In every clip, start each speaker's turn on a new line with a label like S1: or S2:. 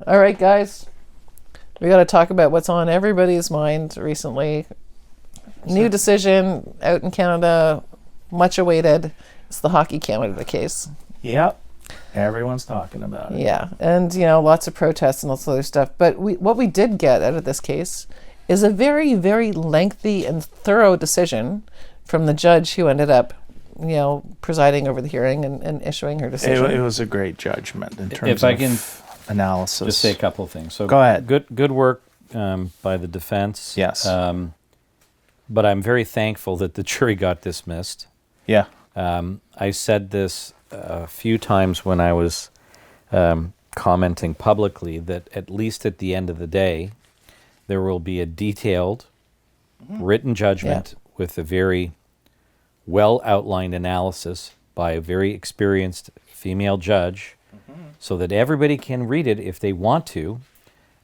S1: All right, guys, we got to talk about what's on everybody's mind recently. New decision out in Canada, much awaited. It's the Hockey Canada case.
S2: Yep. Everyone's talking about it.
S1: Yeah, and lots of protests and lots of other stuff. But what we did get out of this case is a very, very lengthy and thorough decision from the judge who ended up, presiding over the hearing and issuing her decision.
S2: It was a great judgment in terms
S3: if I can
S2: analysis.
S3: just say a couple of things. So
S2: go ahead.
S3: Good work by the defense.
S2: Yes.
S3: But I'm very thankful that the jury got dismissed.
S2: Yeah.
S3: I said this a few times when I was commenting publicly that at least at the end of the day, there will be a detailed written judgment with a very well-outlined analysis by a very experienced female judge so that everybody can read it if they want to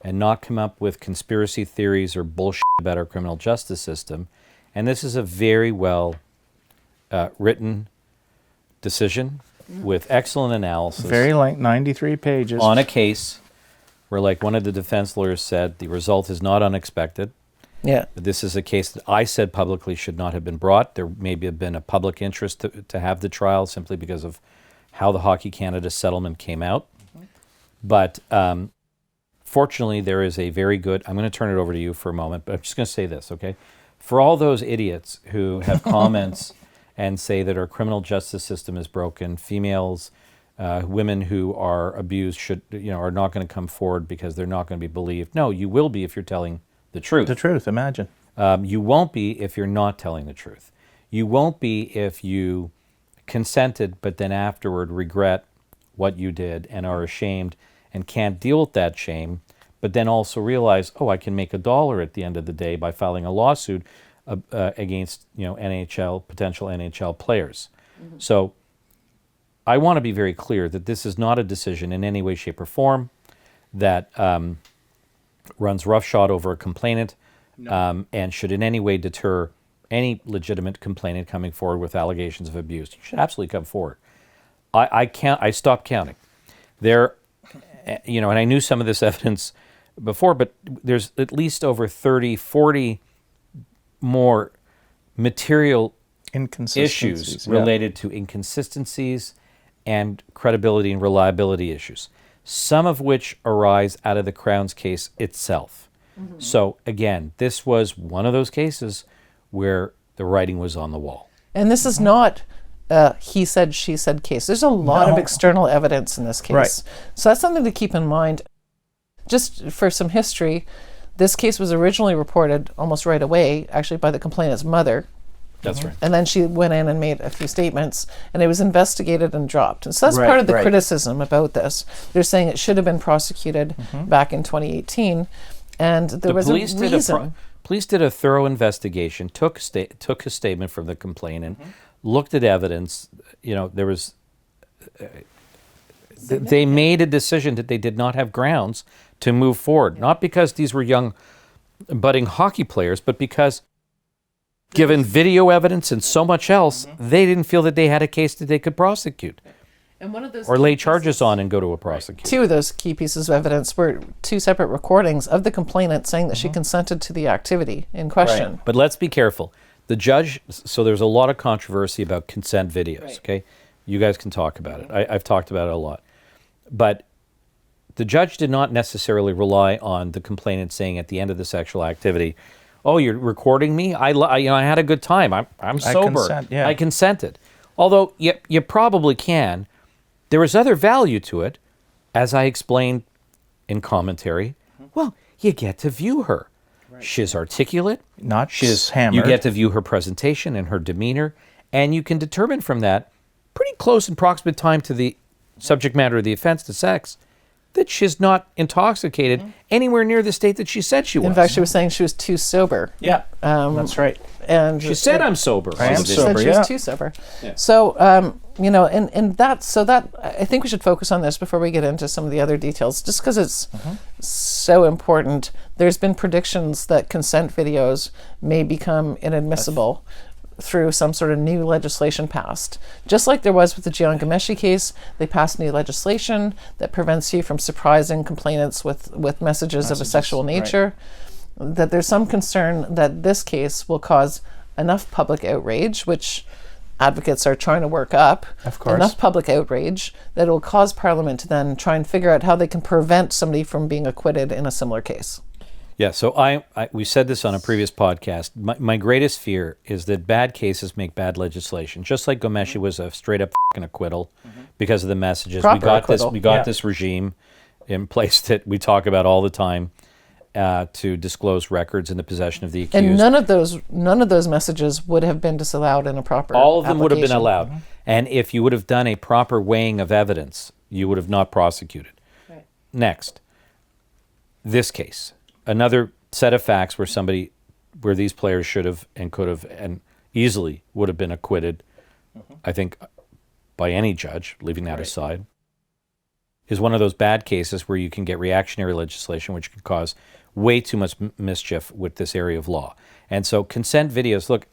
S3: and not come up with conspiracy theories or bullshit about our criminal justice system. And this is a very well written decision with excellent analysis.
S2: Very length, 93 pages.
S3: On a case where, like one of the defense lawyers said, the result is not unexpected.
S1: Yeah.
S3: This is a case that I said publicly should not have been brought. There maybe have been a public interest to have the trial simply because of how the Hockey Canada settlement came out. But fortunately, there is a very good, I'm going to turn it over to you for a moment, but I'm just going to say this, okay? For all those idiots who have comments and say that our criminal justice system is broken, females, women who are abused are not going to come forward because they're not going to be believed. No, you will be if you're telling the truth.
S2: The truth, imagine.
S3: You won't be if you're not telling the truth. You won't be if you consented but then afterward regret what you did and are ashamed and can't deal with that shame, but then also realize, I can make $1 at the end of the day by filing a lawsuit against potential NHL players. So I want to be very clear that this is not a decision in any way, shape, or form that runs roughshod over a complainant and should in any way deter any legitimate complainant coming forward with allegations of abuse. You should absolutely come forward. I stopped counting. There, and I knew some of this evidence before, but there's at least over 30, 40 more material issues related to inconsistencies and credibility and reliability issues, some of which arise out of the Crown's case itself. So again, this was one of those cases where the writing was on the wall.
S1: And this is not he said, she said case. There's a lot of external evidence in this case.
S2: Right.
S1: So that's something to keep in mind. Just for some history, this case was originally reported almost right away, actually by the complainant's mother.
S3: That's right.
S1: And then she went in and made a few statements, and it was investigated and dropped. And so that's part of the criticism about this. They're saying it should have been prosecuted back in 2018, and there was a reason.
S3: Police did a thorough investigation, took a statement from the complainant, looked at evidence. There was. They made a decision that they did not have grounds to move forward, not because these were young, budding hockey players, but because, given video evidence and so much else, they didn't feel that they had a case that they could prosecute.
S1: And one of those
S3: or lay charges on and go to a prosecutor.
S1: Two of those key pieces of evidence were two separate recordings of the complainant saying that she consented to the activity in question.
S3: Right. But let's be careful. The judge, so there's a lot of controversy about consent videos, okay? You guys can talk about it. I've talked about it a lot. But the judge did not necessarily rely on the complainant saying at the end of the sexual activity, "Oh, you're recording me? I had a good time. I'm sober. I consented." Although you probably can. There is other value to it, as I explained in commentary. Well, you get to view her. Right. She's articulate.
S2: She's hammered.
S3: You get to view her presentation and her demeanor, and you can determine from that pretty close and proximate time to the subject matter of the offense, to sex, that she's not intoxicated anywhere near the state that she said she was.
S1: In fact, she was saying she was too sober.
S2: Yeah, that's right.
S1: And
S3: she said, "I'm sober."
S2: I am
S1: she
S2: sober.
S1: Said she was too sober. Yeah. So, and that I think we should focus on this before we get into some of the other details, just because it's so important. There's been predictions that consent videos may become inadmissible through some sort of new legislation passed. Just like there was with the 𝐂𝐍𝐉𝐎𝐘 case, they passed new legislation that prevents you from surprising complainants with messages of a sexual nature. Right. That there's some concern that this case will cause enough public outrage, which advocates are trying to work up,
S2: of course,
S1: enough public outrage that it will cause Parliament to then try and figure out how they can prevent somebody from being acquitted in a similar case.
S3: Yeah, so we said this on a previous podcast. My greatest fear is that bad cases make bad legislation. Just like 𝐵𝐼 was a straight up fucking acquittal because of the messages. We got this regime in place that we talk about all the time to disclose records in the possession of the accused.
S1: And none of those messages would have been disallowed in a proper
S3: All of them would have been
S1: application.
S3: allowed. And if you would have done a proper weighing of evidence, you would have not prosecuted.
S1: Right.
S3: Next, this case. Another set of facts where these players should have and could have and easily would have been acquitted, I think, by any judge, leaving that aside, is one of those bad cases where you can get reactionary legislation, which can cause way too much mischief with this area of law. And so consent videos, look,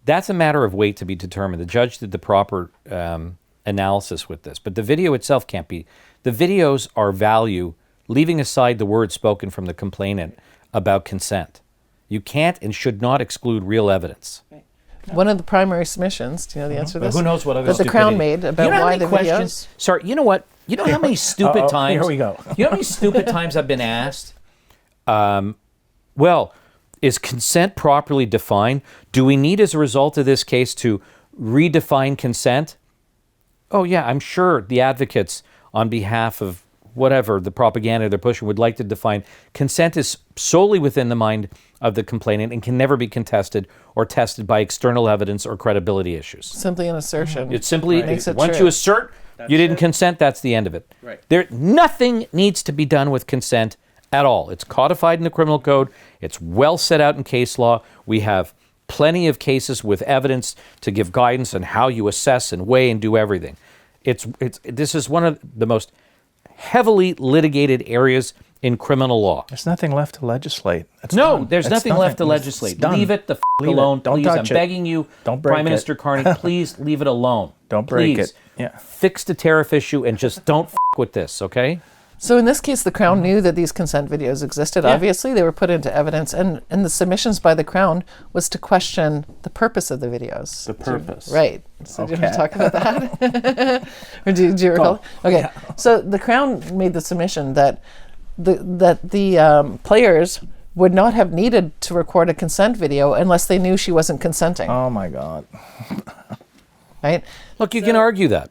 S3: that's a matter of weight to be determined. The judge did the proper analysis with this, but the video itself can't be. The videos are value, leaving aside the words spoken from the complainant about consent. You can't and should not exclude real evidence.
S1: Right. One of the primary submissions, do you know the answer to this?
S3: Who knows what other
S1: that the Crown made about why the videos?
S3: Sorry, you know what? You know how many stupid times...
S2: Here we go.
S3: You know how many stupid times I've been asked? Well, is consent properly defined? Do we need, as a result of this case, to redefine consent? Oh, yeah, I'm sure the advocates on behalf of whatever the propaganda they're pushing would like to define. Consent is solely within the mind of the complainant and can never be contested or tested by external evidence or credibility issues.
S1: Simply an assertion.
S3: It's simply,
S1: Makes it
S3: once
S1: true.
S3: you assert you didn't consent, that's the end of it.
S2: Right.
S3: Nothing needs to be done with consent at all. It's codified in the criminal code. It's well set out in case law. We have plenty of cases with evidence to give guidance on how you assess and weigh and do everything. This is one of the most heavily litigated areas in criminal law.
S2: There's nothing left to legislate.
S3: There's nothing left to legislate. Leave it the alone.
S2: Don't
S3: please,
S2: touch
S3: I'm begging you,
S2: Don't break
S3: Prime Minister Carney, please leave it alone.
S2: Don't break
S3: Please.
S2: it. Yeah.
S3: Fix the tariff issue and just don't with this, okay?
S1: So in this case, the Crown knew that these consent videos existed.
S3: Yeah.
S1: Obviously, they were put into evidence, and the submissions by the Crown was to question the purpose of the videos.
S2: The purpose.
S1: Right. So do you want to talk about that? Or do you recall? Okay. Yeah. So the Crown made the submission that the players would not have needed to record a consent video unless they knew she wasn't consenting.
S2: Oh my God.
S1: Right.
S3: Look, you can argue that.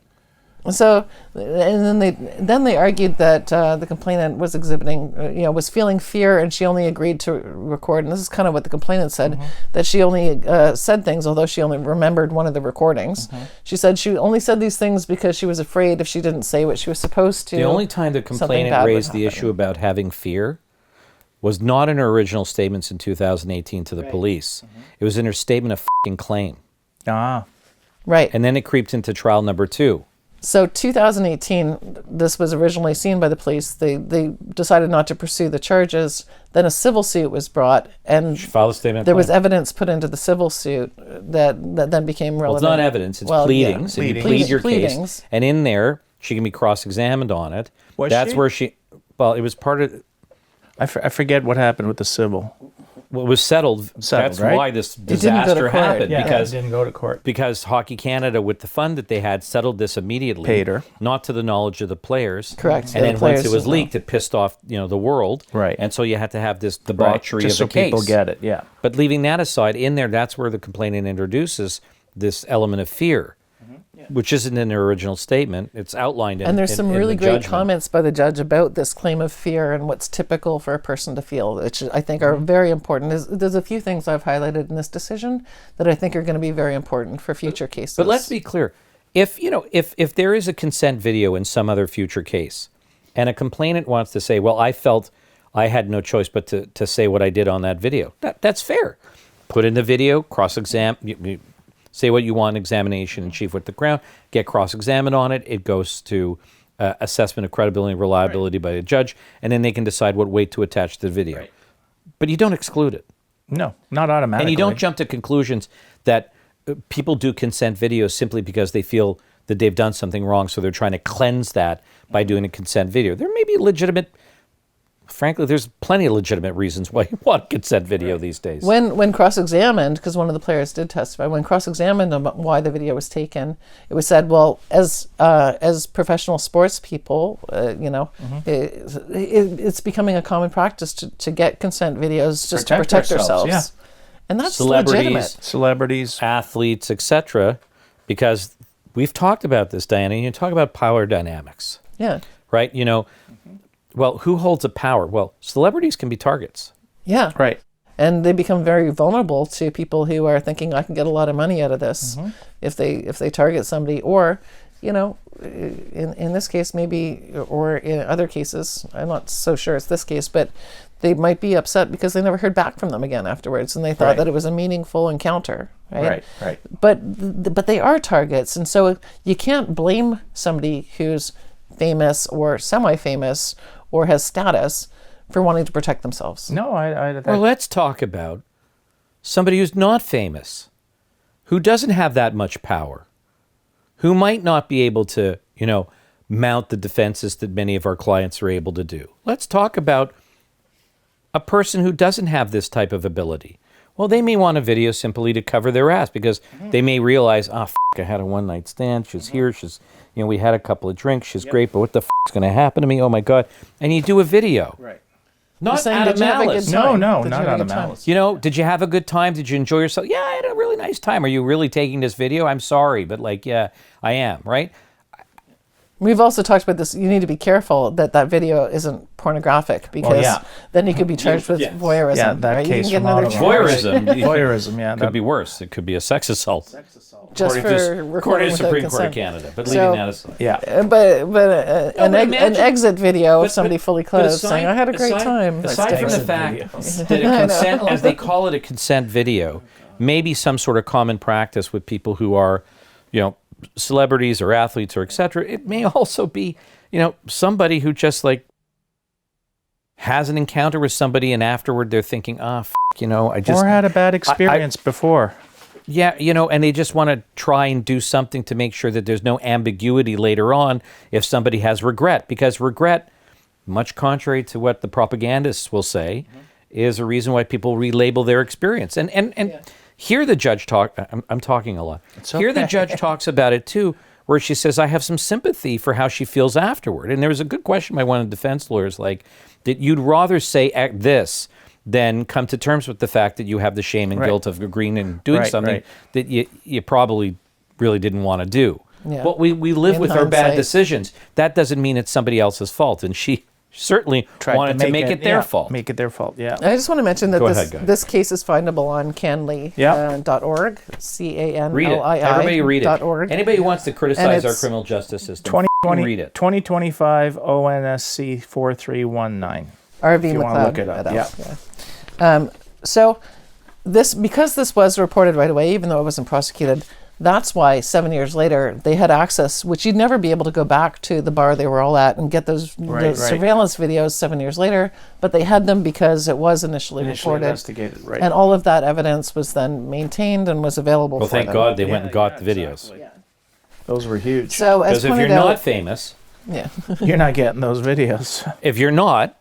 S1: So, and then they argued that the complainant was exhibiting, was feeling fear, and she only agreed to record. And this is kind of what the complainant said, that she only said things, although she only remembered one of the recordings. She said she only said these things because she was afraid if she didn't say what she was supposed to.
S3: The only time the complainant raised the issue about having fear was not in her original statements in 2018 to the police. It was in her statement of fucking claim.
S2: Ah.
S1: Right.
S3: And then it creeped into trial number 2.
S1: So 2018, this was originally seen by the police. They decided not to pursue the charges. Then a civil suit was brought, and
S3: She filed a statement of
S1: there was
S3: claim.
S1: evidence put into the civil suit that then became relevant.
S3: Well, it's not evidence, it's pleadings.
S1: Yeah.
S3: And you plead your
S1: Pleadings.
S3: case. And in there, she can be cross-examined on it.
S2: Was
S3: That's
S2: she?
S3: where she... Well, it was part of...
S2: I forget what happened with the civil.
S3: Well, it was settled. That's
S2: right?
S3: why this
S1: didn't go to
S3: disaster
S1: court.
S3: happened.
S1: Yeah.
S3: Because
S2: it didn't go to court.
S3: Because Hockey Canada, with the fund that they had, settled this immediately.
S2: Paid her.
S3: Not to the knowledge of the players.
S1: Correct.
S3: And
S1: The
S3: then
S1: players
S3: once it was
S1: as well.
S3: leaked, it pissed off the world.
S2: Right.
S3: And so you had to have this debauchery
S2: Just
S3: of
S2: so
S3: the case.
S2: people get it, yeah.
S3: But leaving that aside, in there, that's where the complainant introduces this element of fear, which isn't in their original statement. It's outlined in
S1: And there's some
S3: in
S1: really
S3: the
S1: great
S3: judgment.
S1: comments by the judge about this claim of fear and what's typical for a person to feel, which I think are very important. There's a few things I've highlighted in this decision that I think are going to be very important for future cases.
S3: But let's be clear. If there is a consent video in some other future case, and a complainant wants to say, well, I felt I had no choice but to say what I did on that video, that's fair. Put in the video, cross-examine, say what you want in examination in chief with the Crown, get cross-examined on it. It goes to assessment of credibility and reliability by the judge, and then they can decide what weight to attach to the video. Right. But you don't exclude it.
S2: No, not automatically.
S3: And you don't jump to conclusions that people do consent videos simply because they feel that they've done something wrong, so they're trying to cleanse that by doing a consent video. There may be legitimate, frankly, there's plenty of legitimate reasons why you want a consent video these days.
S1: When cross-examined, because one of the players did testify, when cross-examined about why the video was taken, it was said, well, as professional sports people, it's becoming a common practice to get consent videos just to protect ourselves.
S2: Yeah.
S1: And that's legitimate.
S2: Celebrities,
S3: athletes, etc. Because we've talked about this, Diana. You talk about power dynamics.
S1: Yeah.
S3: Right? Well, who holds the power? Well, celebrities can be targets.
S1: Yeah.
S2: right.
S1: And they become very vulnerable to people who are thinking, I can get a lot of money out of this if they target somebody. Or, in this case maybe, or in other cases, I'm not so sure it's this case, but they might be upset because they never heard back from them again afterwards, and they thought that it was a meaningful encounter, right?
S2: Right.
S1: But they are targets, and so you can't blame somebody who's famous or semi-famous or has status for wanting to protect themselves.
S2: No,
S3: Well, let's talk about somebody who's not famous, who doesn't have that much power, who might not be able to, mount the defenses that many of our clients are able to do. Let's talk about a person who doesn't have this type of ability. Well, they may want a video simply to cover their ass because they may realize, I had a one-night stand. She's here. She's, we had a couple of drinks. She's great, but what the is going to happen to me? Oh my God. And you do a video.
S2: Right.
S3: Not out of malice.
S2: No, not out of malice.
S3: Did you have a good time? Did you enjoy yourself? Yeah, I had a really nice time. Are you really taking this video? I'm sorry, but yeah, I am, right?
S1: We've also talked about this. You need to be careful that video isn't pornographic, because then you could be charged with voyeurism.
S2: Yeah, that
S1: right?
S2: case
S1: you can get another
S3: voyeurism.
S2: Voyeurism, yeah.
S3: Could be worse. It could be a sex assault.
S1: Just for
S3: according
S1: recording
S3: to the
S1: without
S3: Supreme Court of
S1: consent.
S3: Canada. But
S1: So-
S3: leaving that aside.
S2: Yeah.
S1: But an exit video of somebody fully clothed
S3: aside-
S1: saying, I had a great time. That's
S3: Aside from the
S1: different.
S3: fact that a consent, as they call it, a consent video, may be some sort of common practice with people who are, celebrities or athletes or et cetera. It may also be, somebody who just has an encounter with somebody and afterward they're thinking, I just...
S2: Or had a bad experience before.
S3: Yeah, and they just want to try and do something to make sure that there's no ambiguity later on if somebody has regret. Because regret, much contrary to what the propagandists will say, is a reason why people relabel their experience. And here the judge I'm talking a lot. Here the judge talks about it too, where she says, I have some sympathy for how she feels afterward. And there was a good question by one of the defense lawyers, that you'd rather say this than come to terms with the fact that you have the shame and guilt of agreeing and doing something that you probably really didn't want to do.
S1: Yeah.
S3: But we live
S1: In
S3: with our bad
S1: hindsight.
S3: decisions. That doesn't mean it's somebody else's fault. And she certainly wanted to make it their fault.
S2: Make it their fault, yeah.
S1: I just want to mention that
S3: Go ahead, guys.
S1: this case is findable on canley.org,
S3: Read it. Everybody read it.
S1: .org.
S3: Anybody who wants to criticize our
S1: it's
S3: criminal justice system, read it.
S2: 2025 ONSC 4319.
S1: RV
S2: you wanna
S1: McLeod.
S2: look it up,
S1: Yeah. So because this was reported right away, even though it wasn't prosecuted, that's why 7 years later they had access, which you'd never be able to go back to the bar they were all at and get those surveillance videos 7 years later, but they had them because it was initially reported.
S2: Investigated, right.
S1: And all of that evidence was then maintained and was available
S3: Well,
S1: for
S3: thank
S1: them.
S3: God they went and got the videos.
S2: Those were huge.
S1: So as
S3: Because if you're
S1: pointed out,
S3: not famous,
S2: You're not getting those videos.
S3: if you're not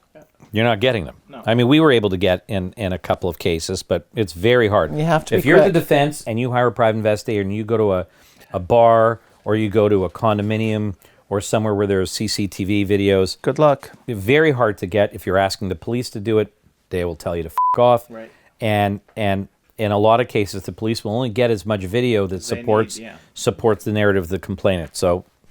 S3: getting them. No. I mean, we were able to get in a couple of cases, but it's very hard.
S1: You have to
S3: If
S1: be
S3: you're
S1: quick.
S3: the defense and you hire a private investigator and you go to a bar or you go to a condominium or somewhere where there's CCTV videos,
S2: Good luck.
S3: very hard to get. If you're asking the police to do it, they will tell you to f*** off.
S2: Right.
S3: And in a lot of cases, the police will only get as much video that supports the narrative of the complainant.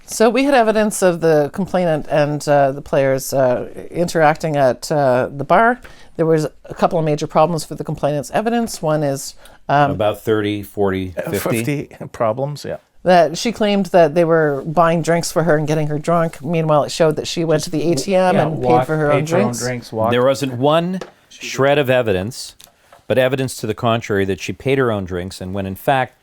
S1: So we had evidence of the complainant and the players interacting at the bar. There was a couple of major problems for the complainant's evidence. One is
S3: about 30, 40, 50.
S2: 50 problems, yeah.
S1: that she claimed that they were buying drinks for her and getting her drunk. Meanwhile, it showed that she went to the ATM and paid for her own drinks.
S2: walked.
S3: There wasn't one shred of evidence, but evidence to the contrary that she paid her own drinks, and when in fact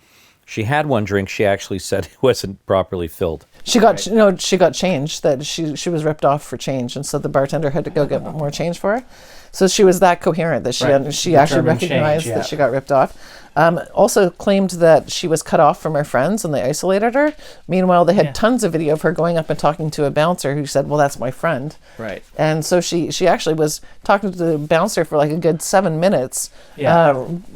S3: she had one drink, she actually said it wasn't properly filled.
S1: She got she got change, that she was ripped off for change, and so the bartender had to go get more change for her. So she was that coherent that she
S2: Right.
S1: she actually
S2: Determined
S1: recognized
S2: change,
S1: that
S2: yeah.
S1: she got ripped off. Also claimed that she was cut off from her friends and they isolated her. Meanwhile, they had tons of video of her going up and talking to a bouncer who said, well, that's my friend.
S2: Right.
S1: And so she actually was talking to the bouncer for like a good 7 minutes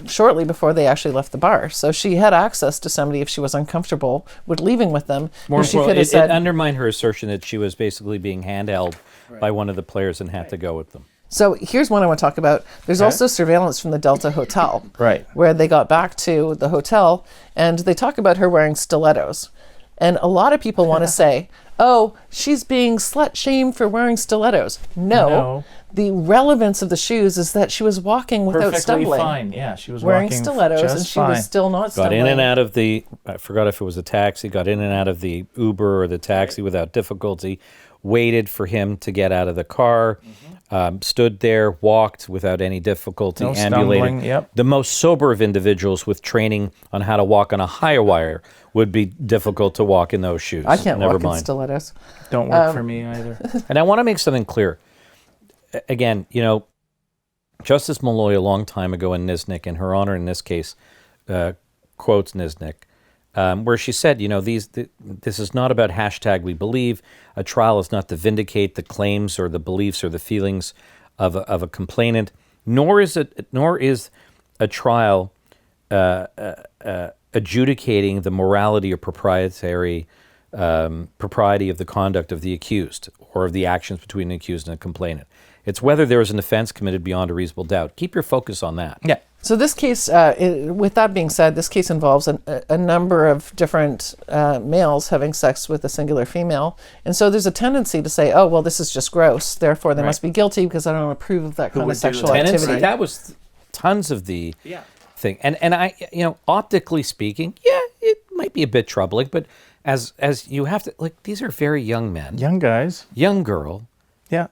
S1: shortly before they actually left the bar. So she had access to somebody if she was uncomfortable with leaving with them.
S3: More
S1: who she could
S3: importantly,
S1: have said,
S3: it undermined her assertion that she was basically being handheld by one of the players and had to go with them.
S1: so here's one I want to talk about. There's also surveillance from the Delta Hotel,
S2: Right.
S1: where they got back to the hotel and they talk about her wearing stilettos. And a lot of people want to say, oh, she's being slut shamed for wearing stilettos. No. The relevance of the shoes is that she was walking without
S2: Perfectly
S1: stumbling.
S2: fine. Yeah, she was
S1: Wearing
S2: walking
S1: stilettos
S2: just
S1: and she
S2: fine.
S1: was still not
S3: Got
S1: stumbling.
S3: in and out of the, I forgot if it was a taxi, got in and out of the Uber or the taxi without difficulty, waited for him to get out of the car, stood there, walked without any difficulty,
S2: No
S3: ambulated.
S2: stumbling, yep.
S3: The most sober of individuals with training on how to walk on a high wire would be difficult to walk in those shoes.
S1: I can't
S3: Never
S1: walk in
S3: mind.
S1: stilettos.
S2: Don't work for me either.
S3: And I want to make something clear. Again, you know, Justice Malloy a long time ago in Nisnik, in her honor in this case, quotes Nisnik, where she said, you know, this is not about hashtag we believe. A trial is not to vindicate the claims or the beliefs or the feelings of a complainant, nor is a trial adjudicating the morality or propriety of the conduct of the accused or of the actions between the accused and the complainant. It's whether there is an offense committed beyond a reasonable doubt. Keep your focus on that.
S2: Yeah.
S1: So this case, with that being said, this case involves a number of different males having sex with a singular female. And so there's a tendency to say, oh, well, this is just gross. Therefore, they must be guilty because I don't approve of that kind of sexual activity.
S3: That was tons of the thing. And I, you know, optically speaking, yeah, it might be a bit troubling, but as you have to, like, these are very young men.
S2: Young guys.
S3: Young girl.
S2: Yeah.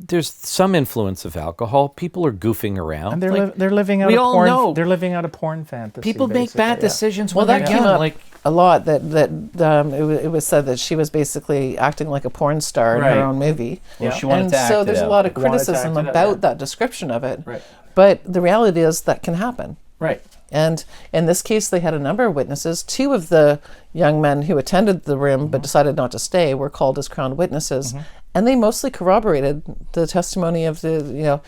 S3: There's some influence of alcohol. People are goofing around.
S2: And
S3: Like,
S2: they're living out
S3: we
S2: a
S3: all
S2: porn.
S3: know.
S2: They're living out a porn fantasy.
S3: people make
S2: basically,
S3: bad
S2: yeah.
S3: decisions
S1: Well,
S3: when
S1: that
S3: they're
S1: came
S3: young.
S1: up
S3: Like,
S1: a lot. It was said that she was basically acting like a porn star in
S2: Right.
S1: her own movie.
S4: Well, she wanted
S1: And
S4: to act
S1: so
S4: it
S1: there's a
S4: out.
S1: lot of
S2: Wanted to act
S1: criticism
S2: it out,
S1: about
S2: yeah.
S1: that description of it.
S2: Right.
S1: But the reality is that can happen.
S2: Right.
S1: And in this case, they had a number of witnesses. 2 of the young men who attended the room but decided not to stay were called as crowned witnesses. And they mostly corroborated the testimony of the, you know,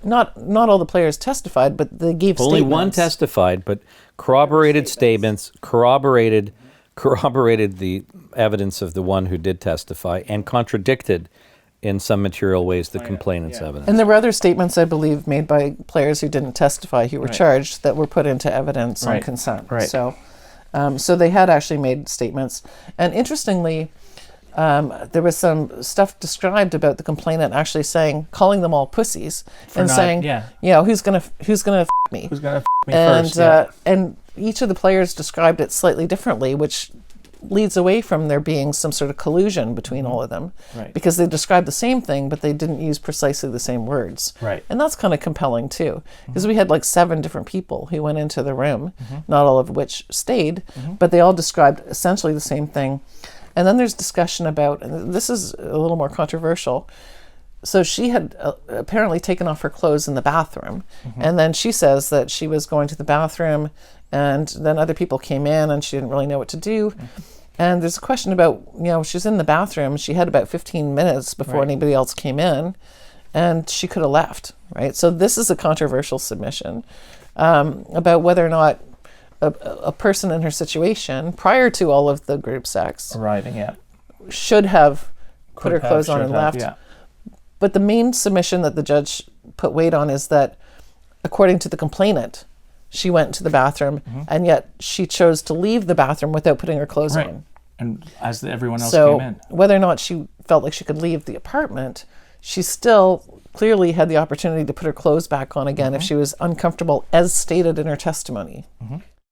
S1: not all the players testified, but they gave
S3: only
S1: statements.
S3: one testified, but corroborated statements, corroborated the evidence of the one who did testify, and contradicted in some material ways the complainant's evidence.
S1: And there were other statements, I believe, made by players who didn't testify, who were charged, that were put into evidence on
S2: Right.
S1: consent.
S2: Right.
S1: So they had actually made statements. And interestingly, there was some stuff described about the complainant actually calling them all pussies and
S2: not-
S1: saying,
S2: yeah.
S1: you know, who's gonna f me?
S2: Who's gonna f me
S1: And
S2: first? Yeah.
S1: and each of the players described it slightly differently, which leads away from there being some sort of collusion between all of them,
S2: Right.
S1: because they described the same thing, but they didn't use precisely the same words.
S2: Right.
S1: And that's kind of compelling too, because we had like 7 different people who went into the room, not all of which stayed, but they all described essentially the same thing. And then there's discussion about, and this is a little more controversial. So she had apparently taken off her clothes in the bathroom. And then she says that she was going to the bathroom and then other people came in and she didn't really know what to do. And there's a question about, you know, she's in the bathroom. She had about 15 minutes before
S2: Right.
S1: anybody else came in and she could have left, right? So this is a controversial submission about whether or not a person in her situation prior to all of the group sex
S2: Arriving, yeah.
S1: should have put her
S2: Could have,
S1: clothes on
S2: should
S1: and
S2: have,
S1: left.
S2: Yeah.
S1: But the main submission that the judge put weight on is that, according to the complainant, she went to the bathroom and yet she chose to leave the bathroom without putting her clothes
S2: Right.
S1: on.
S2: And as everyone else
S1: So
S2: came in.
S1: whether or not she felt like she could leave the apartment, she still clearly had the opportunity to put her clothes back on again if she was uncomfortable, as stated in her testimony.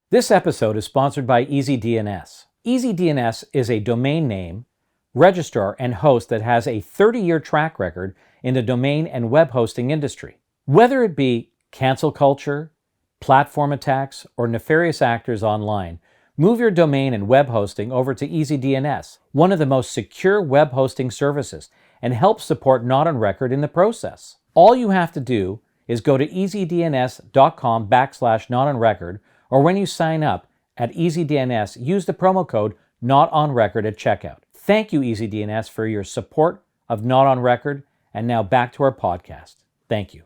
S3: This episode is sponsored by EasyDNS. EasyDNS is a domain name, registrar, and host that has a 30-year track record in the domain and web hosting industry. Whether it be cancel culture, platform attacks, or nefarious actors online, move your domain and web hosting over to EasyDNS, one of the most secure web hosting services, and help support Not on Record in the process. All you have to do is go to easydns.com/notonrecord, or when you sign up at EasyDNS, use the promo code NOTONRECORD at checkout. Thank you, EasyDNS, for your support of Not on Record. And now back to our podcast. Thank you.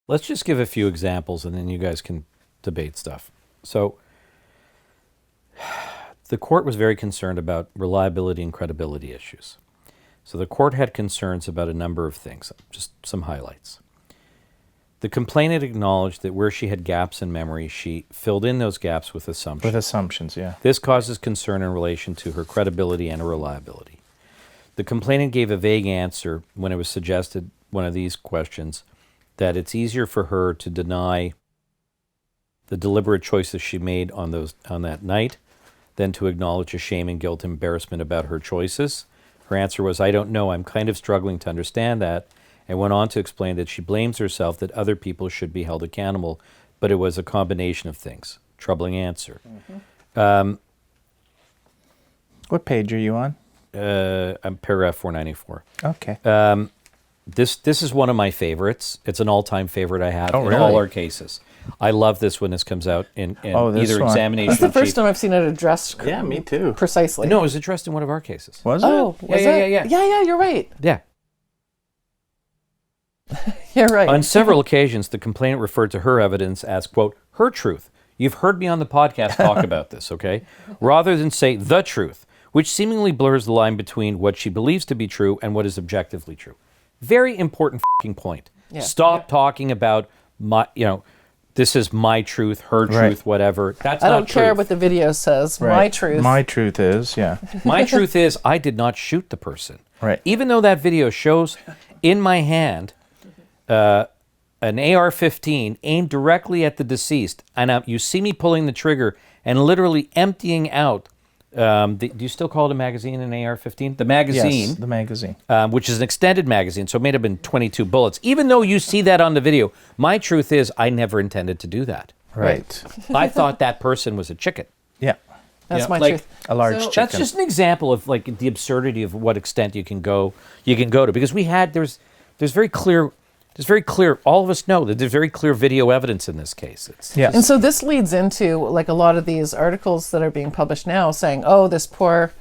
S3: Let's just give a few examples and then you guys can debate stuff. So the court was very concerned about reliability and credibility issues. So the court had concerns about a number of things, just some highlights. The complainant acknowledged that where she had gaps in memory, she filled in those gaps with assumptions.
S2: With assumptions, yeah.
S3: This causes concern in relation to her credibility and her reliability. The complainant gave a vague answer when it was suggested, one of these questions, that it's easier for her to deny the deliberate choices she made on that night than to acknowledge a shame and guilt and embarrassment about her choices. Her answer was, I don't know, I'm kind of struggling to understand that, and went on to explain that she blames herself that other people should be held accountable, but it was a combination of things. Troubling answer.
S2: Mm-hmm. What page are you on?
S3: I'm paragraph 494.
S2: Okay.
S3: This is one of my favorites. It's an all-time favorite I have
S2: really?
S3: in all our cases. I love this when this comes out in either examination.
S1: It's the first time I've seen it addressed.
S2: Yeah, me too.
S1: Precisely.
S3: No, it was addressed in one of our cases.
S2: Was it?
S1: Oh, was it? Yeah, you're right.
S3: Yeah.
S1: You're right.
S3: On several occasions, the complainant referred to her evidence as, quote, her truth. You've heard me on the podcast talk about this, okay? Rather than say the truth, which seemingly blurs the line between what she believes to be true and what is objectively true. Very important fucking point.
S1: Yeah.
S3: Stop talking about my, this is my truth, her truth, whatever. That's
S1: I
S3: not
S1: don't care
S3: truth.
S1: what the video says.
S2: Right.
S1: My truth.
S2: My truth is, yeah.
S3: My truth is I did not shoot the person.
S2: Right.
S3: Even though that video shows in my hand an AR-15 aimed directly at the deceased, and you see me pulling the trigger and literally emptying out, do you still call it a magazine, an AR-15? The magazine.
S2: Yes, the magazine.
S3: Which is an extended magazine, so it may have been 22 bullets. Even though you see that on the video, my truth is I never intended to do that.
S2: Right.
S3: I thought that person was a chicken.
S2: Yeah.
S1: That's my
S3: like,
S1: truth.
S2: A large chicken.
S3: That's just an example of like the absurdity of what extent you can go to, because there's very clear, all of us know that there's very clear video evidence in this case.
S2: Yes.
S1: And so this leads into like a lot of these articles that are being published now saying, oh, this poor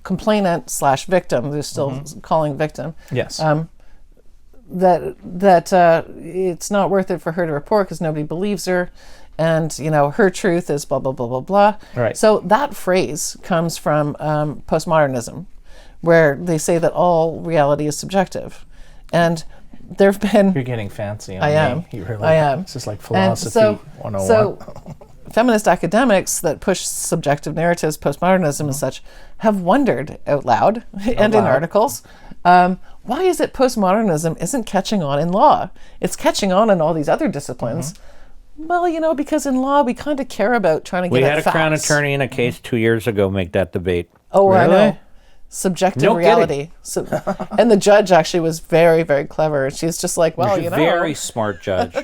S1: complainant / victim, they're still calling victim.
S2: Yes.
S1: That it's not worth it for her to report because nobody believes her. And, her truth is blah, blah, blah, blah, blah.
S2: Right.
S1: So that phrase comes from postmodernism, where they say that all reality is subjective. And there have been...
S2: You're getting fancy on
S1: I am.
S2: me. You really,
S1: I am.
S2: This is like philosophy 101.
S1: So feminist academics that push subjective narratives, postmodernism and such, have wondered out loud and in articles, why is it postmodernism isn't catching on in law? It's catching on in all these other disciplines. Well, because in law we kind of care about trying to get at facts.
S3: We had a Crown attorney in a case 2 years ago make that debate.
S1: Oh,
S2: really?
S1: I know. Subjective reality. And the judge actually was very, very clever. She's just like, well,
S3: Very smart judge.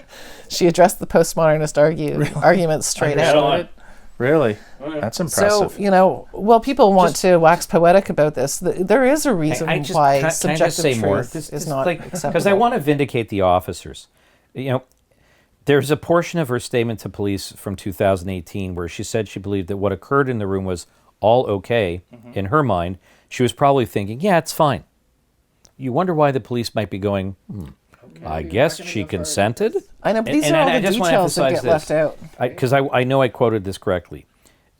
S1: She addressed the postmodernist arguments straight out.
S2: Really? That's impressive.
S1: So, people want to wax poetic about this. There is a reason why subjective truth is not acceptable.
S3: Because I want to vindicate the officers. There's a portion of her statement to police from 2018 where she said she believed that what occurred in the room was all okay in her mind. She was probably thinking, yeah, it's fine. You wonder why the police might be going, I guess she consented?
S1: I know, but these are all the details that get left out.
S3: Because I know I quoted this correctly.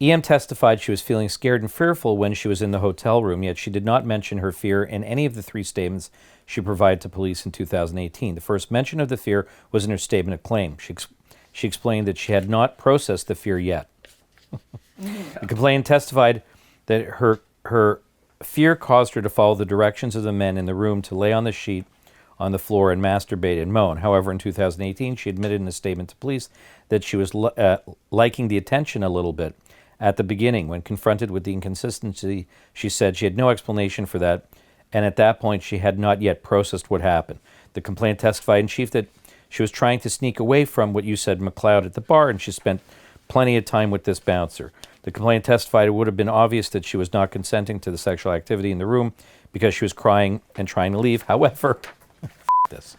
S3: EM testified she was feeling scared and fearful when she was in the hotel room, yet she did not mention her fear in any of the 3 statements she provided to police in 2018. The first mention of the fear was in her statement of claim. She explained that she had not processed the fear yet. The complainant testified that her fear caused her to follow the directions of the men in the room to lay on the sheet on the floor and masturbate and moan. However, in 2018, she admitted in a statement to police that she was liking the attention a little bit. At the beginning, when confronted with the inconsistency, she said she had no explanation for that, and at that point, she had not yet processed what happened. The complainant testified in chief that she was trying to sneak away from what you said, McLeod, at the bar, and she spent plenty of time with this bouncer. The complainant testified it would have been obvious that she was not consenting to the sexual activity in the room because she was crying and trying to leave. However, this.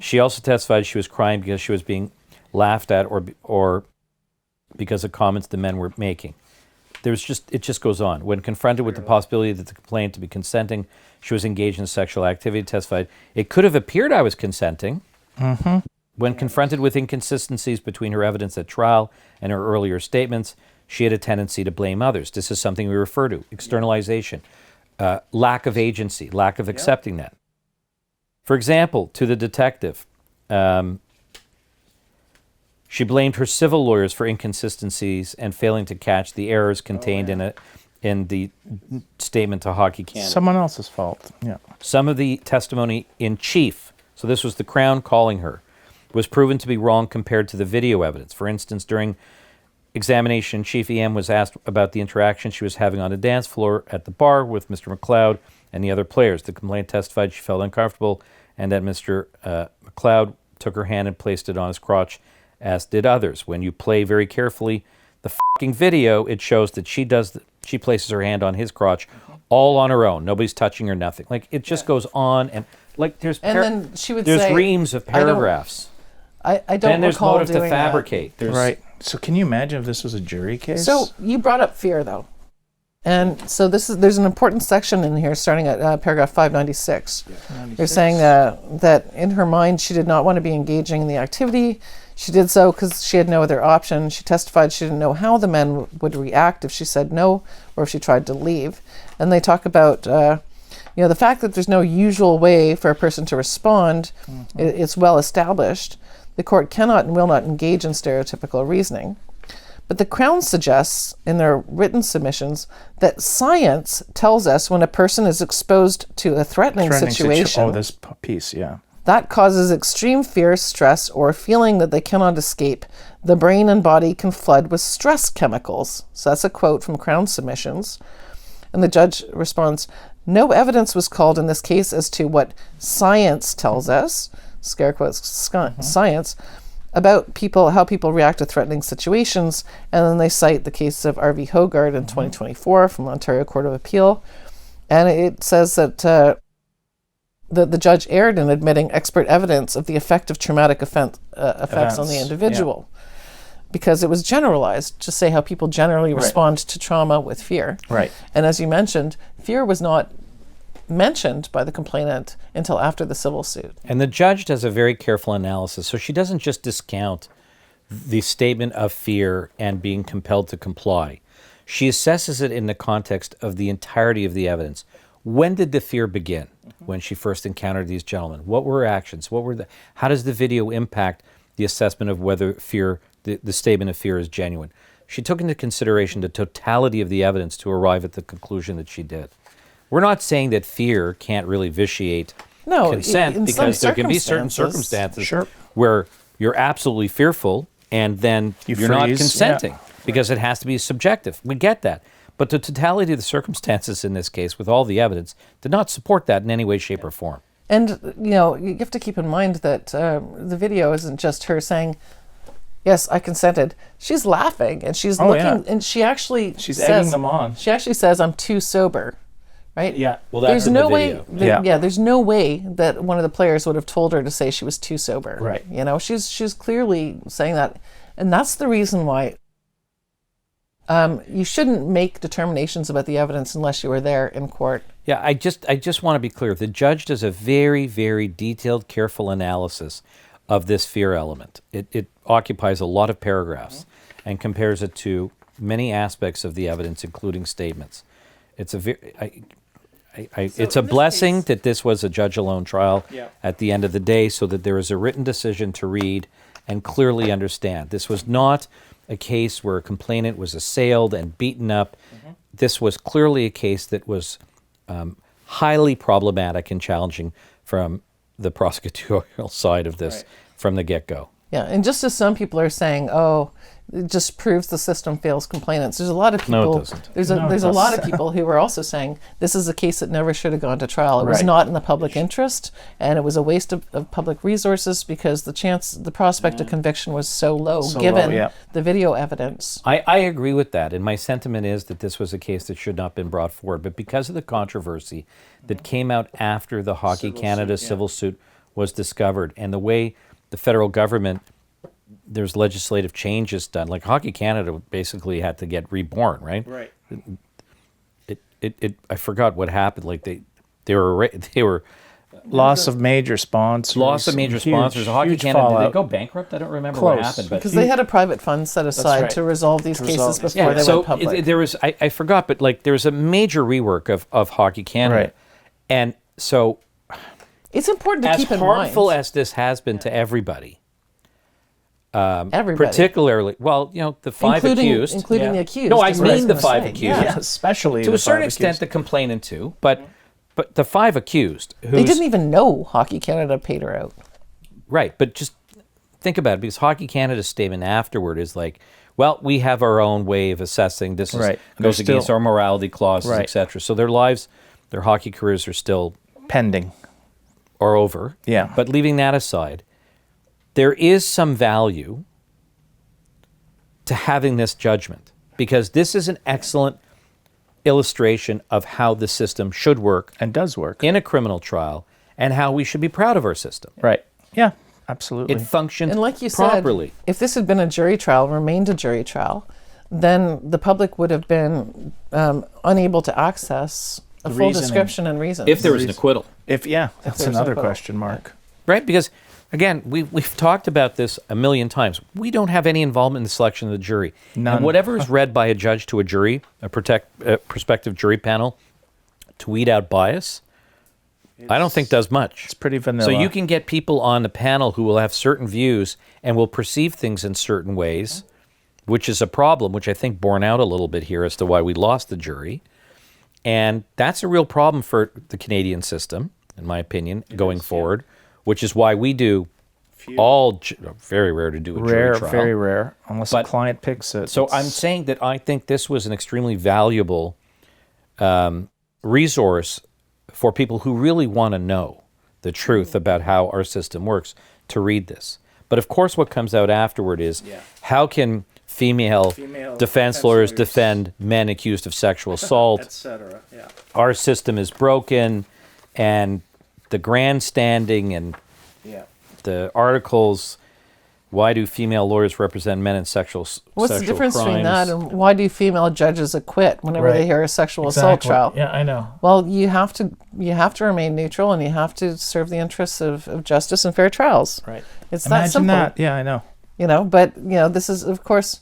S3: She also testified she was crying because she was being laughed at or because of comments the men were making. It just goes on. When confronted with the possibility that the complainant to be consenting, she was engaged in sexual activity, testified, it could have appeared I was consenting.
S2: Mm-hmm.
S3: When confronted with inconsistencies between her evidence at trial and her earlier statements, she had a tendency to blame others. This is something we refer to, externalization, lack of agency, lack of accepting that. For example, to the detective, she blamed her civil lawyers for inconsistencies and failing to catch the errors contained in the statement to Hockey Canada.
S2: Someone else's fault. Yeah.
S3: Some of the testimony in chief, so this was the Crown calling her, was proven to be wrong compared to the video evidence. For instance, during examination, Chief EM was asked about the interaction she was having on the dance floor at the bar with Mr. McLeod and the other players. The complainant testified she felt uncomfortable and that Mr. McLeod took her hand and placed it on his crotch, as did others. When you play very carefully the fucking video, it shows that she places her hand on his crotch all on her own. Nobody's touching her, nothing. Like, it just goes on and like there's
S1: then she would
S3: there's
S1: say,
S3: reams of paragraphs.
S1: I don't
S3: then there's
S1: recall
S3: motive to
S1: doing
S3: fabricate.
S2: Right. So can you imagine if this was a jury case?
S1: So you brought up fear, though. And so there's an important section in here starting at paragraph 596. They're saying that in her mind she did not want to be engaging in the activity. She did so because she had no other option. She testified she didn't know how the men would react if she said no or if she tried to leave. And they talk about the fact that there's no usual way for a person to respond. It's well established. The court cannot and will not engage in stereotypical reasoning. But the Crown suggests in their written submissions that science tells us when a person is exposed to a threatening situation.
S2: This piece, yeah.
S1: That causes extreme fear, stress, or feeling that they cannot escape. The brain and body can flood with stress chemicals. So that's a quote from Crown submissions. And the judge responds, no evidence was called in this case as to what science tells us, scare quotes, science, about how people react to threatening situations. And then they cite the case of R.V. Hogard in 2024 from the Ontario Court of Appeal. And it says that the judge erred in admitting expert evidence of the effect of traumatic effects on the individual. Yeah. Because it was generalized to say how people generally respond to trauma with fear.
S2: Right.
S1: And as you mentioned, fear was not mentioned by the complainant until after the civil suit.
S3: And the judge does a very careful analysis. So she doesn't just discount the statement of fear and being compelled to comply. She assesses it in the context of the entirety of the evidence. When did the fear begin? When she first encountered these gentlemen? What were her actions? How does the video impact the assessment of whether the statement of fear is genuine? She took into consideration the totality of the evidence to arrive at the conclusion that she did. We're not saying that fear can't really vitiate consent, because there can be certain circumstances where you're absolutely fearful and then you're not consenting because it has to be subjective. We get that. But the totality of the circumstances in this case, with all the evidence, did not support that in any way, shape, or form.
S1: And, you have to keep in mind that the video isn't just her saying, yes, I consented. She's laughing and she's looking, and she's
S2: egging them on.
S1: She actually says, I'm too sober. Right?
S2: Yeah.
S3: Well, that's
S1: there's no
S3: video.
S1: way. There's no way that one of the players would have told her to say she was too sober.
S2: Right.
S1: She's clearly saying that, and that's the reason why you shouldn't make determinations about the evidence unless you were there in court.
S3: Yeah, I just want to be clear. The judge does a very, very detailed, careful analysis of this fear element. It occupies a lot of paragraphs and compares it to many aspects of the evidence, including statements. It's a blessing that this was a judge-alone trial at the end of the day, so that there is a written decision to read and clearly understand. This was not a case where a complainant was assailed and beaten up. This was clearly a case that was highly problematic and challenging from the prosecutorial side of this from the get-go.
S1: Yeah, and just as some people are saying, it just proves the system fails complainants. There's a lot of people.
S3: No, it doesn't.
S1: There's a lot of people who are also saying this is a case that never should have gone to trial. It was not in the public interest, and it was a waste of public resources because the prospect of conviction was so low given the video evidence.
S3: I agree with that, and my sentiment is that this was a case that should not have been brought forward. But because of the controversy that came out after the Hockey Canada civil suit was discovered, and the way the federal government, there's legislative changes done. Like Hockey Canada basically had to get reborn, right?
S2: Right.
S3: I forgot what happened. Like they were
S2: Loss of major sponsors.
S3: Hockey Canada, did they go bankrupt? I don't remember what happened. But
S1: because they had a private fund set aside
S2: right.
S1: to resolve these cases before they went public.
S3: There was, I forgot, but like there was a major rework of Hockey Canada.
S2: Right.
S3: And so
S1: it's important to keep in mind.
S3: As harmful as this has been to everybody,
S1: everybody.
S3: particularly, well, the five accused.
S1: Including the accused.
S3: No, I
S1: is what
S3: mean
S1: was
S3: the
S1: gonna
S3: five
S1: say.
S3: accused.
S1: Yeah.
S2: Yeah, especially
S3: To
S2: the
S3: a certain
S2: five
S3: extent,
S2: accused.
S3: the complainant too, but the five accused,
S1: They didn't even know Hockey Canada paid her out.
S3: right, but just think about it, because Hockey Canada's statement afterward is like, well, we have our own way of assessing. This is,
S2: Right.
S3: goes
S2: They're
S3: against
S2: still-
S3: our morality clauses,
S2: Right.
S3: etc. So their lives, their hockey careers are still
S2: pending.
S3: or over.
S2: Yeah.
S3: But leaving that aside, there is some value to having this judgment, because this is an excellent illustration of how the system should work
S2: And does work.
S3: in a criminal trial, and how we should be proud of our system.
S2: Right. Yeah, absolutely.
S3: It functioned
S1: And like you
S3: properly.
S1: said, if this had been a jury trial, remained a jury trial, then the public would have been unable to access a full
S2: reasoning.
S1: description and reasons.
S3: If there was an acquittal.
S2: That's
S1: there's
S2: another
S1: no
S2: question mark.
S3: Right? Because, again, we've talked about this a million times. We don't have any involvement in the selection of the jury.
S2: None.
S3: And whatever is read by a judge to a jury, a prospective jury panel, to weed out bias, I don't think does much.
S2: It's pretty vanilla.
S3: So you can get people on the panel who will have certain views and will perceive things in certain ways, which is a problem, which I think borne out a little bit here as to why we lost the jury. And that's a real problem for the Canadian system, in my opinion, going forward, which is why we do very rare to do a jury trial.
S2: Very rare, unless
S3: But-
S2: a client picks it.
S3: So I'm saying that I think this was an extremely valuable resource for people who really want to know the truth about how our system works to read this. But of course, what comes out afterward is how can female defense lawyers defend men accused of sexual assault,
S2: etc. Yeah.
S3: our system is broken, and the grandstanding and the articles, why do female lawyers represent men in sexual
S1: What's the difference between that
S3: crimes?
S1: and why do female judges acquit whenever they
S2: Right.
S1: hear a sexual assault trial?
S2: Yeah, I know.
S1: Well, you have to remain neutral, and you have to serve the interests of justice and fair trials.
S2: Right.
S1: It's
S2: Imagine
S1: that simple.
S2: that. Yeah, I know.
S1: But this is, of course,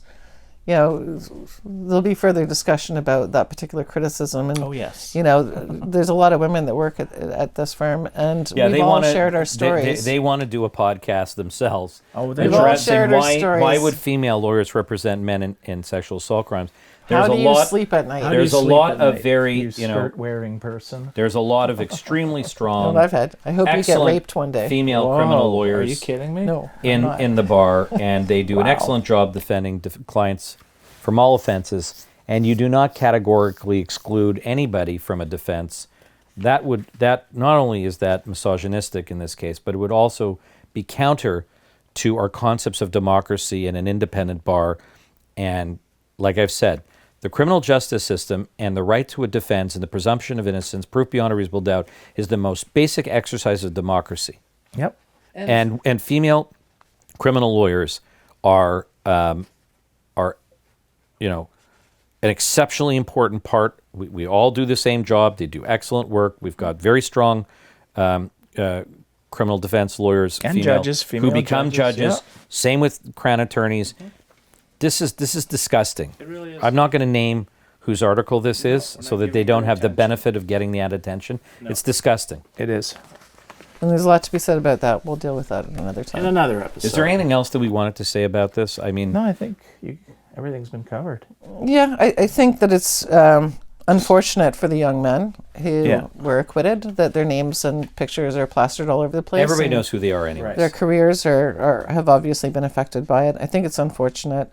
S1: there'll be further discussion about that particular criticism. And,
S2: Oh, yes.
S1: there's a lot of women that work at this firm, and
S3: Yeah,
S1: we've all shared our stories.
S3: They want to do a podcast themselves.
S2: Oh, they
S1: We've all
S3: addressing
S1: shared our
S3: why
S1: stories.
S3: would female lawyers represent men in sexual assault crimes?
S1: How do you sleep at night?
S3: There's a lot of very,
S2: skirt-wearing person.
S3: there's a lot of extremely strong,
S1: What I've had. I hope you get
S3: excellent
S1: raped one day.
S3: female criminal lawyers
S2: Are you kidding me?
S1: No. I'm
S3: in
S1: not.
S3: in the bar, and they do an
S2: Wow.
S3: excellent job defending clients from all offenses. And you do not categorically exclude anybody from a defense. That not only is that misogynistic in this case, but it would also be counter to our concepts of democracy and an independent bar. And like I've said, the criminal justice system and the right to a defense and the presumption of innocence, proof beyond a reasonable doubt, is the most basic exercise of democracy.
S2: Yep.
S3: And female criminal lawyers are an exceptionally important part. We all do the same job. They do excellent work. We've got very strong criminal defense lawyers
S2: And judges,
S3: who
S2: female
S3: become
S2: judges,
S3: judges. Same with crown attorneys. This is disgusting. It really is. I'm not going to name whose article this is so that they don't have the benefit of getting the added attention. It's disgusting.
S2: It is.
S1: And there's a lot to be said about that. We'll deal with that another time.
S2: In another episode.
S3: Is there anything else that we wanted to say about this? I mean,
S2: No, I think everything's been covered.
S1: Yeah, I think that it's unfortunate for the young men who were acquitted, that their names and pictures are plastered all over the place.
S3: everybody
S1: and
S3: knows who they are anyway.
S2: Right.
S1: their careers have obviously been affected by it. I think it's unfortunate.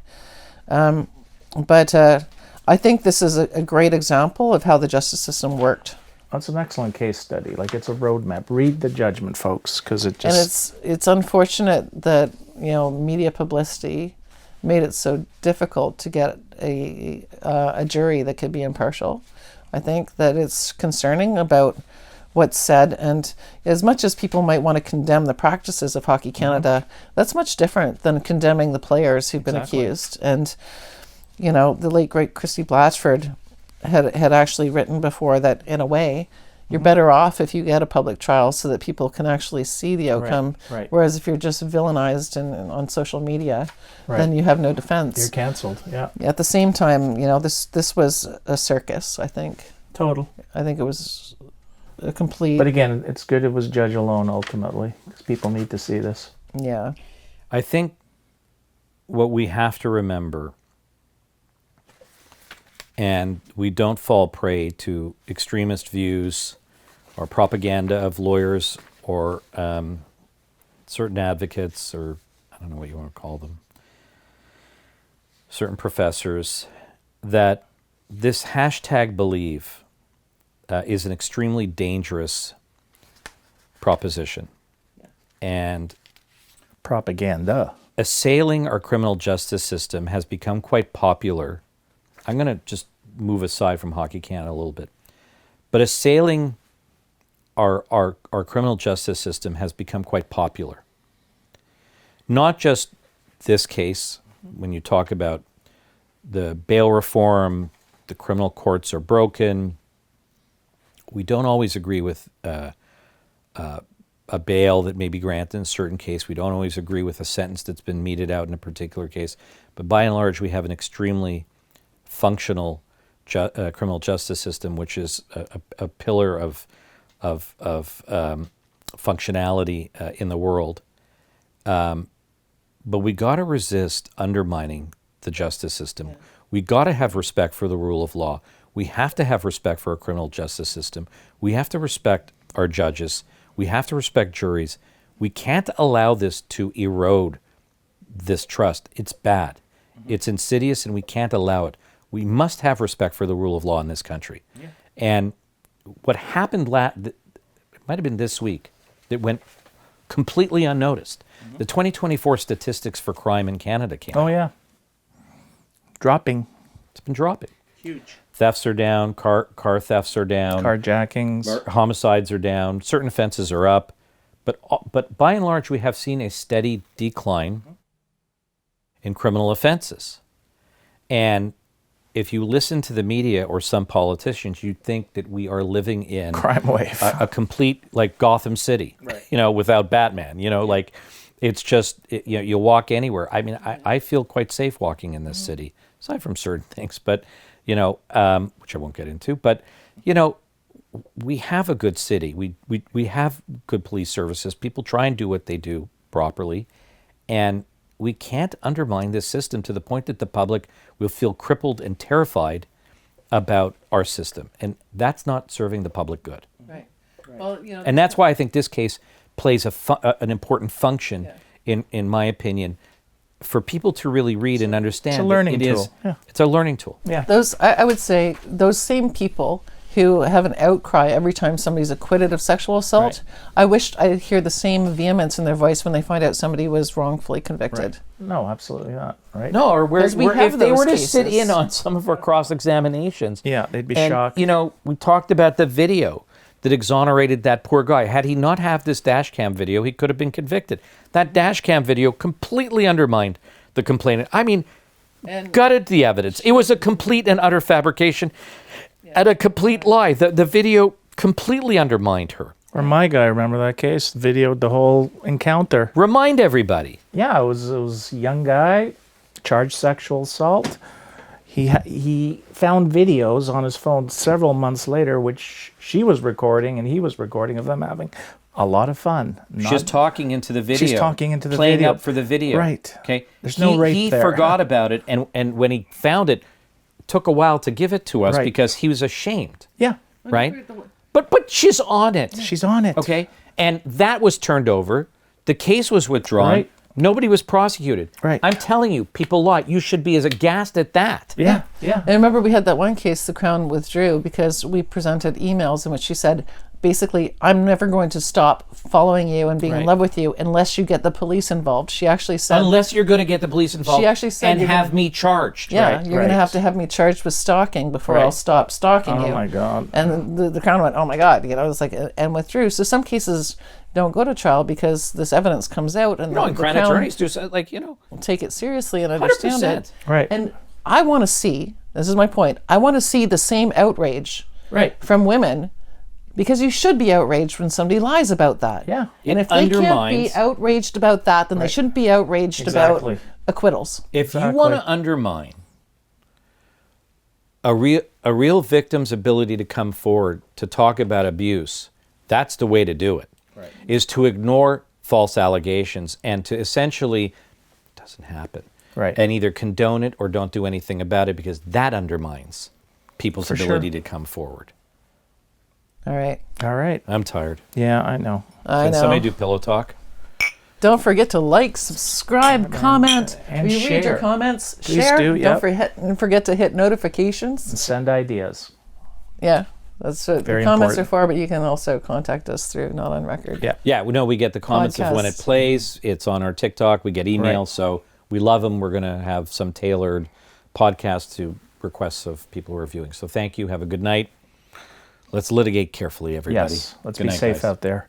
S1: But I think this is a great example of how the justice system worked.
S2: That's an excellent case study. Like, it's a roadmap. Read the judgment, folks, because it
S1: And
S2: just...
S1: it's unfortunate that media publicity made it so difficult to get a jury that could be impartial. I think that it's concerning about what's said. And as much as people might want to condemn the practices of Hockey Canada, that's much different than condemning the players who've been accused. And, you know, the late, great Christy Blatchford had actually written before that, in a way, you're better off if you get a public trial so that people can actually see the outcome.
S2: Right.
S1: Whereas if you're just villainized on social media, then you have no defense.
S2: You're canceled. Yeah.
S1: At the same time, you know, this was a circus, I think.
S2: Total.
S1: I think it was a complete...
S2: But again, it's good it was judge alone ultimately, because people need to see this.
S1: Yeah.
S3: I think what we have to remember, and we don't fall prey to extremist views or propaganda of lawyers or certain advocates, or I don't know what you want to call them, certain professors, that this #believe is an extremely dangerous proposition. And
S2: Propaganda.
S3: assailing our criminal justice system has become quite popular. I'm going to just move aside from Hockey Canada a little bit. But assailing our criminal justice system has become quite popular. Not just this case, when you talk about the bail reform, the criminal courts are broken. We don't always agree with a bail that may be granted in a certain case. We don't always agree with a sentence that's been meted out in a particular case. But by and large, we have an extremely functional criminal justice system, which is a pillar of functionality in the world. But we got to resist undermining the justice system. We got to have respect for the rule of law. We have to have respect for our criminal justice system. We have to respect our judges. We have to respect juries. We can't allow this to erode this trust. It's bad. It's insidious, and we can't allow it. We must have respect for the rule of law in this country. Yeah. And what happened, it might have been this week, that went completely unnoticed. The 2024 statistics for crime in Canada came out.
S2: Oh, yeah. Dropping.
S3: It's been dropping.
S2: Huge.
S3: Thefts are down, car thefts are down.
S2: Carjackings.
S3: Homicides are down, certain offenses are up. But by and large, we have seen a steady decline in criminal offenses. And if you listen to the media or some politicians, you'd think that we are living in
S2: crime wave,
S3: a complete, like, Gotham City, right, you know, without Batman, you know, like, it's just, you know, you walk anywhere. I mean, I feel quite safe walking in this city, aside from certain things, but, you know, which I won't get into, but, you know, we have a good city. We have good police services. People try and do what they do properly, and we can't undermine this system to the point that the public will feel crippled and terrified about our system. And that's not serving the public good.
S1: Right. Well, you know,
S3: and that's why I think this case plays an important function, in my opinion, for people to really read and understand.
S2: It's a learning tool.
S3: It's a learning tool.
S2: Yeah.
S1: I would say those same people who have an outcry every time somebody's acquitted of sexual assault, I wished I'd hear the same vehemence in their voice when they find out somebody was wrongfully convicted.
S2: Right. No, absolutely not. Right?
S3: No, or if they were to sit in on some of our cross-examinations,
S2: they'd be
S3: and,
S2: shocked.
S3: You know, we talked about the video that exonerated that poor guy. Had he not have this dash cam video, he could have been convicted. That dash cam video completely undermined the complainant. I mean, gutted the evidence. It was a complete and utter fabrication. At a complete lie. The video completely undermined her.
S2: Or my guy, remember that case? Videoed the whole encounter.
S3: Remind everybody.
S2: Yeah, it was a young guy, charged sexual assault. He found videos on his phone several months later, which she was recording and he was recording of them having a lot of fun.
S3: She's talking into the video.
S2: She's talking into the
S3: playing
S2: video.
S3: up for the video.
S2: Right.
S3: Okay.
S2: There's no rape
S3: he
S2: there.
S3: He forgot about it, and when he found it, took a while to give it to us because he was ashamed.
S2: Yeah.
S3: Right? But she's on it.
S2: She's on it.
S3: Okay? And that was turned over. The case was withdrawn.
S2: Right.
S3: Nobody was prosecuted.
S2: Right.
S3: I'm telling you, people lie. You should be as aghast at that.
S2: Yeah.
S1: And remember we had that one case the Crown withdrew because we presented emails in which she said, basically, I'm never going to stop following you and being in
S3: Right.
S1: love with you unless you get the police involved. She actually said,
S3: Unless you're going to get the police involved
S1: She actually said
S3: and
S1: you're
S3: have
S1: gonna-
S3: me charged.
S1: yeah,
S2: Right,
S1: you're going to
S2: right.
S1: have me charged with stalking before I'll
S3: Right.
S1: stop stalking
S2: Oh
S1: you.
S2: my God.
S1: And the crown went, oh my God, it's like, and withdrew. So some cases don't go to trial because this evidence comes out, and
S3: And
S1: the
S3: Crown
S1: Crown
S3: attorneys do so,
S1: take it seriously and understand
S3: 100%.
S1: it.
S2: Right.
S1: And I want to see, this is my point, I want to see the same outrage
S3: Right.
S1: from women, because you should be outraged when somebody lies about that.
S2: Yeah.
S1: And
S3: It
S1: if they can't be
S3: undermines-
S1: outraged about that, then they shouldn't be outraged
S2: Exactly.
S1: about acquittals.
S3: If you
S2: Exactly.
S3: want to undermine a real victim's ability to come forward to talk about abuse, that's the way to do it.
S2: Right.
S3: Is to ignore false allegations and to essentially, it doesn't happen.
S2: Right.
S3: And either condone it or don't do anything about it, because that undermines people's
S2: For sure.
S3: ability to come forward.
S1: All right.
S2: All right.
S3: I'm tired.
S2: Yeah, I know.
S1: I
S3: Can
S1: know.
S3: somebody do pillow talk?
S1: Don't forget to like, subscribe, comment.
S2: And
S1: Will you read your
S2: share.
S1: comments?
S2: Please
S1: share.
S2: do, yep.
S1: Don't forget to hit notifications.
S2: Send ideas.
S1: Yeah, that's what
S2: Very
S1: the comments
S2: important.
S1: are for, but you can also contact us through Not on Record.
S2: Yeah.
S3: Yeah, we get the comments of when it
S1: Podcasts.
S3: plays. It's on our TikTok. We get emails,
S2: Right.
S3: so we love them. We're going to have some tailored podcasts to requests of people who are viewing. So thank you. Have a good night. Let's litigate carefully, everybody.
S2: Yes. Let's
S3: Good
S2: be
S3: night,
S2: safe
S3: guys.
S2: out there.